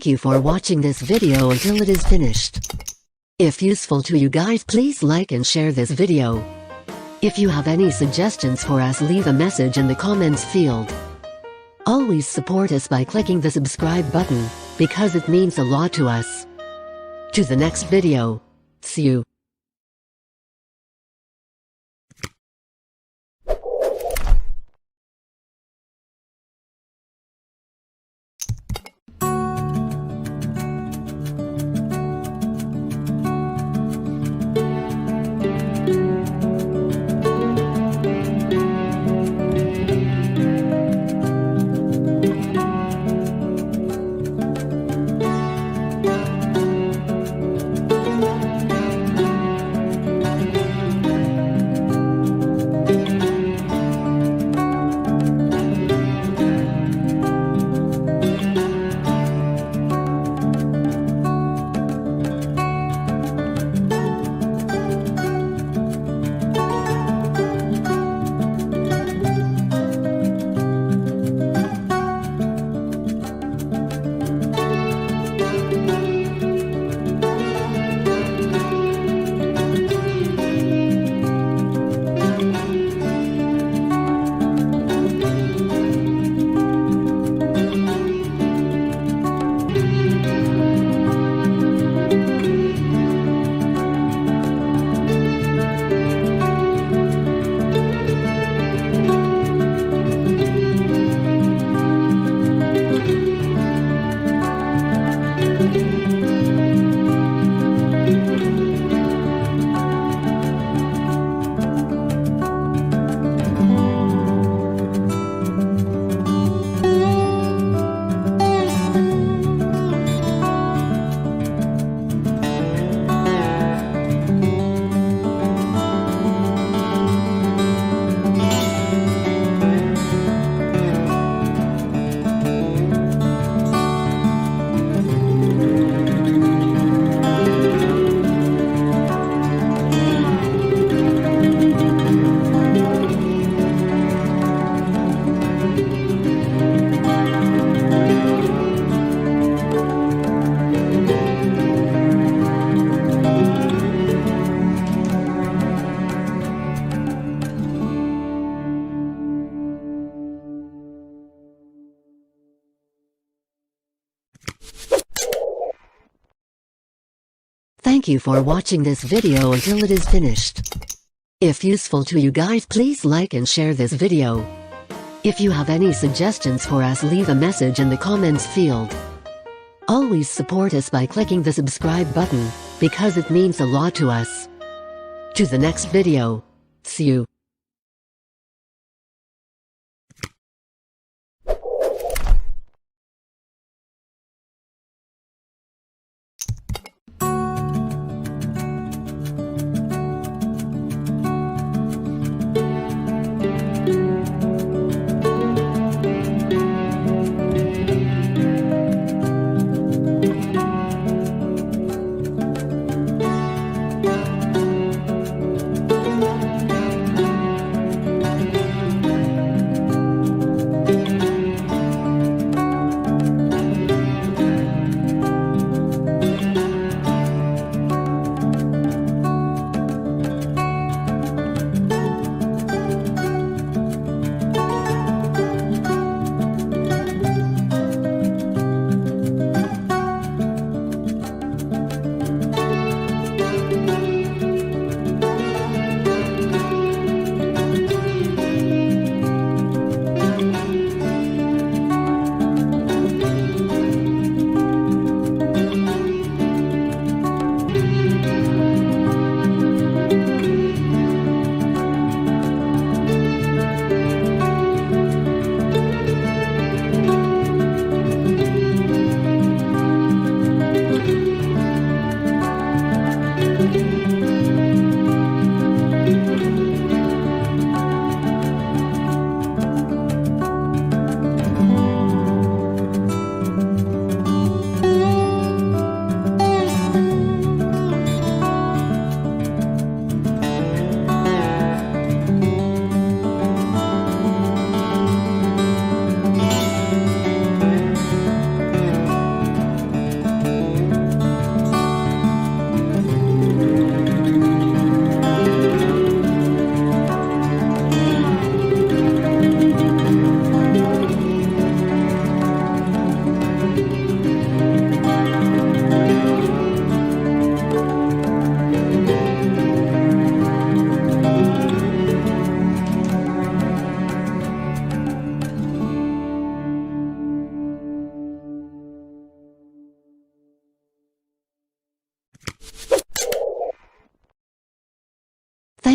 Thank you for watching this video until it is finished. If useful to you guys, please like and share this video. If you have any suggestions for us, leave a message in the comments field. Always support us by clicking the subscribe button, because it means a lot to us. To the next video. See you. Thank you for watching this video until it is finished. If useful to you guys, please like and share this video. If you have any suggestions for us, leave a message in the comments field. Always support us by clicking the subscribe button, because it means a lot to us. To the next video. See you.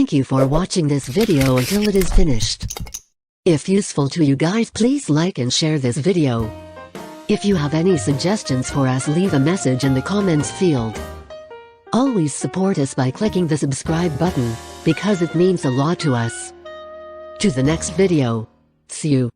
Thank you for watching this video until it is finished. If useful to you guys, please like and share this video. If you have any suggestions for us, leave a message in the comments field. Always support us by clicking the subscribe button, because it means a lot to us. To the next video. See you.